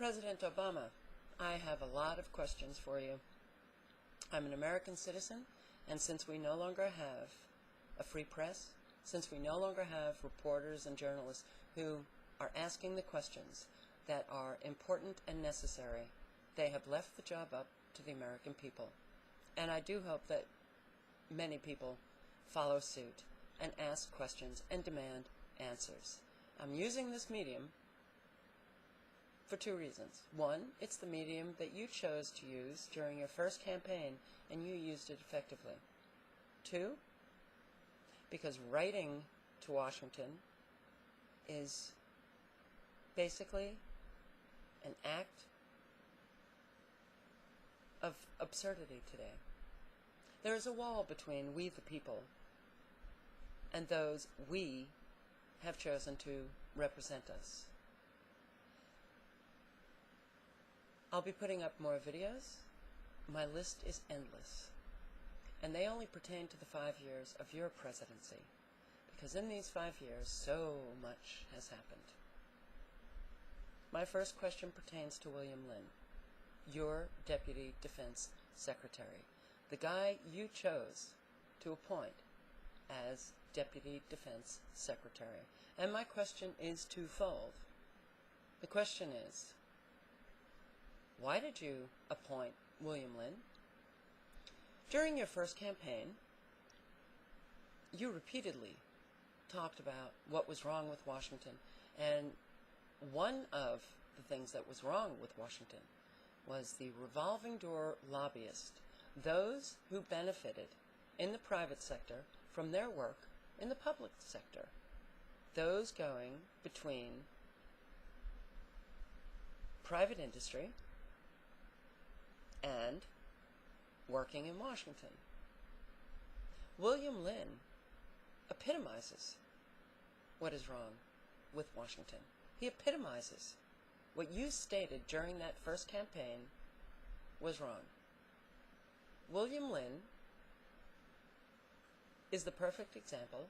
President Obama, I have a lot of questions for you. I'm an American citizen, and since we no longer have a free press, since we no longer have reporters and journalists who are asking the questions that are important and necessary, they have left the job up to the American people. And I do hope that many people follow suit and ask questions and demand answers. I'm using this medium for two reasons. One, it's the medium that you chose to use during your first campaign, and you used it effectively. Two, because writing to Washington is basically an act of absurdity today. There is a wall between we the people and those we have chosen to represent us. I'll be putting up more videos. My list is endless. And they only pertain to the 5 years of your presidency, because in these 5 years, so much has happened. My first question pertains to William Lynn, your Deputy Defense Secretary, the guy you chose to appoint as Deputy Defense Secretary. And my question is twofold. The question is, why did you appoint William Lynn? During your first campaign, you repeatedly talked about what was wrong with Washington, and one of the things that was wrong with Washington was the revolving door lobbyist, those who benefited in the private sector from their work in the public sector, those going between private industry and working in Washington. William Lynn epitomizes what is wrong with Washington. He epitomizes what you stated during that first campaign was wrong. William Lynn is the perfect example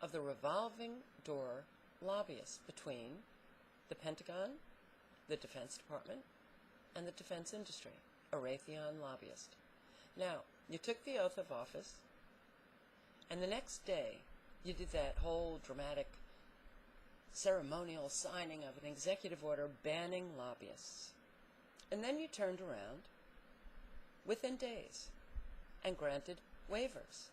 of the revolving door lobbyist between the Pentagon, the Defense Department, and the defense industry, a Raytheon lobbyist. Now, you took the oath of office, and the next day you did that whole dramatic ceremonial signing of an executive order banning lobbyists. And then you turned around within days and granted waivers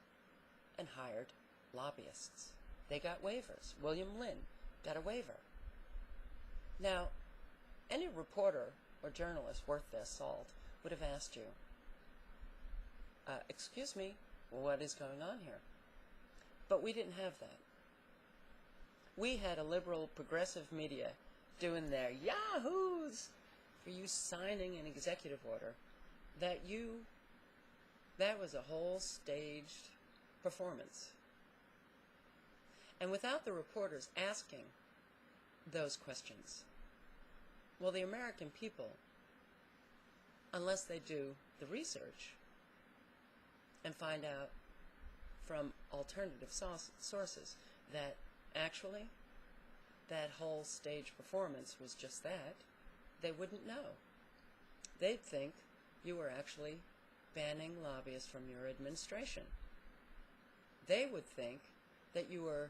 and hired lobbyists. They got waivers. William Lynn got a waiver. Now, any reporter or journalist worth their salt would have asked you, excuse me, what is going on here? But we didn't have that. We had a liberal progressive media doing their yahoos for you signing an executive order that was a whole staged performance. And without the reporters asking those questions, well, the American people, unless they do the research and find out from alternative sources that actually that whole stage performance was just that, they wouldn't know. They'd think you were actually banning lobbyists from your administration. They would think that you were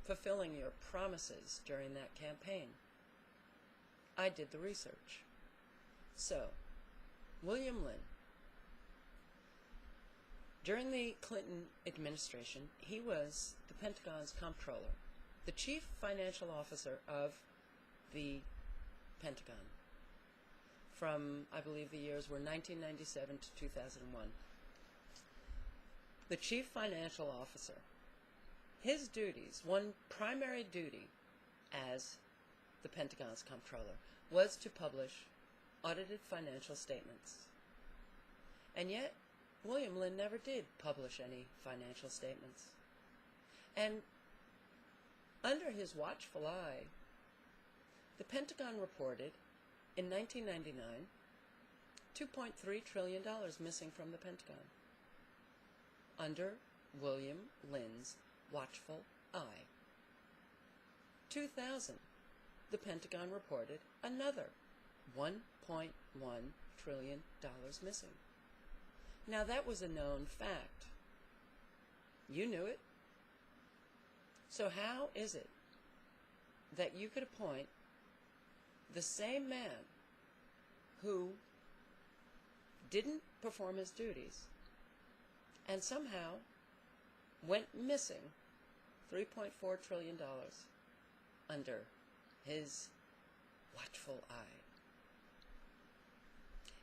fulfilling your promises during that campaign. I did the research. So, William Lynn, during the Clinton administration, he was the Pentagon's comptroller, the chief financial officer of the Pentagon from, I believe the years were 1997 to 2001. The chief financial officer, his duties, one primary duty as the Pentagon's comptroller, was to publish audited financial statements. And yet, William Lynn never did publish any financial statements. And under his watchful eye, the Pentagon reported in 1999 $2.3 trillion missing from the Pentagon. Under William Lynn's watchful eye. 2000, the Pentagon reported another $1.1 trillion missing. Now that was a known fact. You knew it. So how is it that you could appoint the same man who didn't perform his duties and somehow went missing $3.4 trillion under his watchful eye?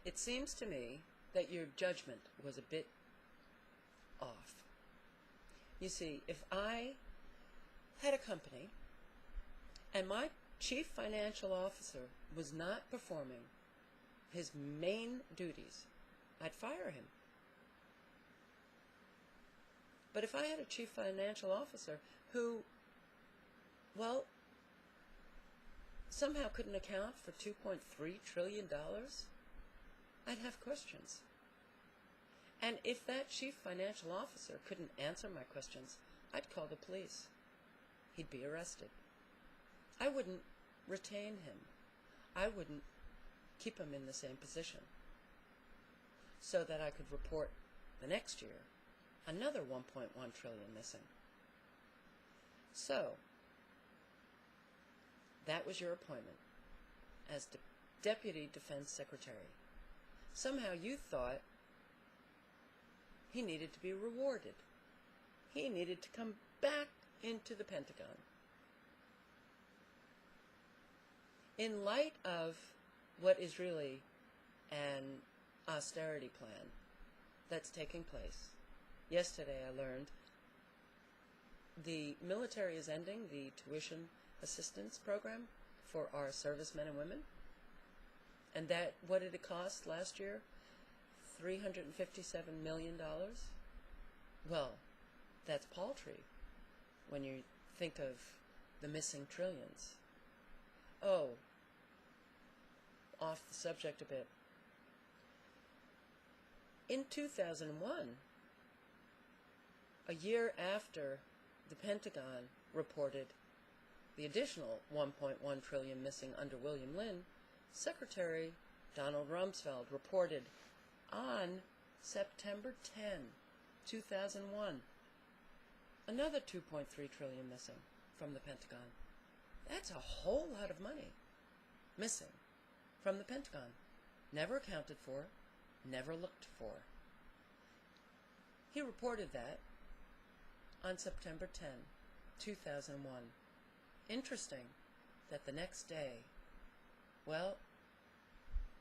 It seems to me that your judgment was a bit off. You see, if I had a company and my chief financial officer was not performing his main duties, I'd fire him. But if I had a chief financial officer who, well, somehow couldn't account for $2.3 trillion, I'd have questions. And if that chief financial officer couldn't answer my questions, I'd call the police. He'd be arrested. I wouldn't retain him. I wouldn't keep him in the same position so that I could report the next year another 1.1 trillion missing. So, that was your appointment as Deputy Defense Secretary. Somehow you thought he needed to be rewarded. He needed to come back into the Pentagon. In light of what is really an austerity plan that's taking place, yesterday I learned the military is ending the tuition assistance program for our servicemen and women. And that, what did it cost last year? $357 million? Well, that's paltry when you think of the missing trillions. Oh, off the subject a bit. In 2001, a year after the Pentagon reported the additional 1.1 trillion missing under William Lynn, Secretary Donald Rumsfeld reported on September 10, 2001, another 2.3 trillion missing from the Pentagon. That's a whole lot of money missing from the Pentagon. Never accounted for, never looked for. He reported that on September 10, 2001. Interesting that the next day, well,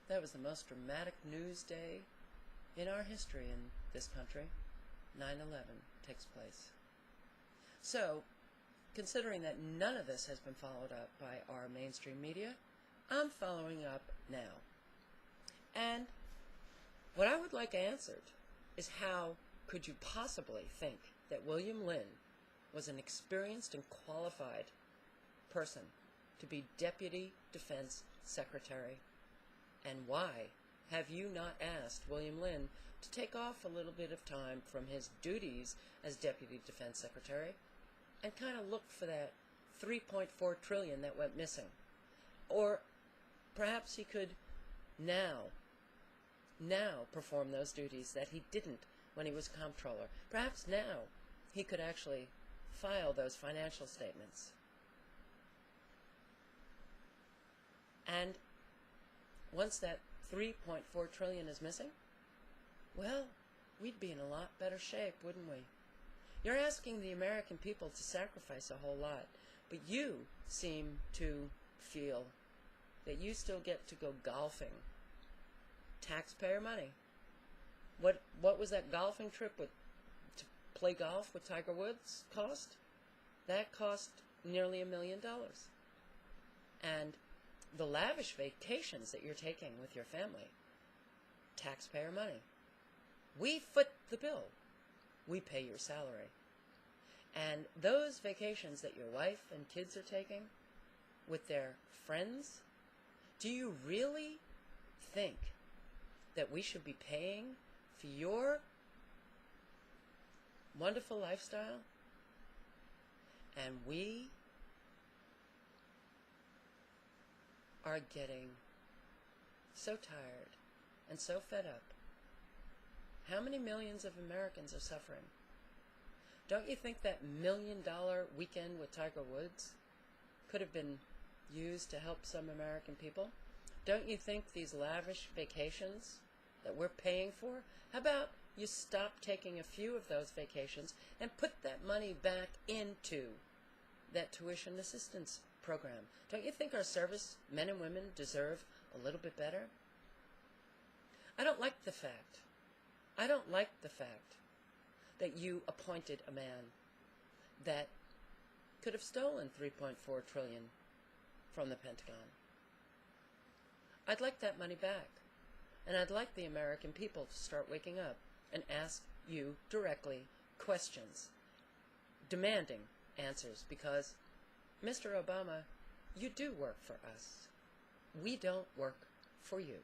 that was the most dramatic news day in our history in this country. 9/11 takes place. So, considering that none of this has been followed up by our mainstream media, I'm following up now. And what I would like answered is, how could you possibly think that William Lynn was an experienced and qualified person to be Deputy Defense Secretary? And why have you not asked William Lynn to take off a little bit of time from his duties as Deputy Defense Secretary and kind of look for that 3.4 trillion that went missing? Or perhaps he could now perform those duties that he didn't when he was comptroller. Perhaps now he could actually file those financial statements. And once that 3.4 trillion is missing, well, we'd be in a lot better shape, wouldn't we? You're asking the American people to sacrifice a whole lot, but you seem to feel that you still get to go golfing. Taxpayer money. What was that golfing trip to play golf with Tiger Woods cost? That cost nearly $1 million. And the lavish vacations that you're taking with your family, taxpayer money. We foot the bill. We pay your salary. And those vacations that your wife and kids are taking with their friends, do you really think that we should be paying for your wonderful lifestyle? And we are getting so tired, and so fed up. How many millions of Americans are suffering? Don't you think that $1 million weekend with Tiger Woods could have been used to help some American people? Don't you think these lavish vacations that we're paying for, how about you stop taking a few of those vacations and put that money back into that tuition assistance program? Don't you think our service men and women deserve a little bit better? I don't like the fact that you appointed a man that could have stolen $3.4 trillion from the Pentagon. I'd like that money back. And I'd like the American people to start waking up and ask you directly questions, demanding answers, because, Mr. Obama, you do work for us. We don't work for you.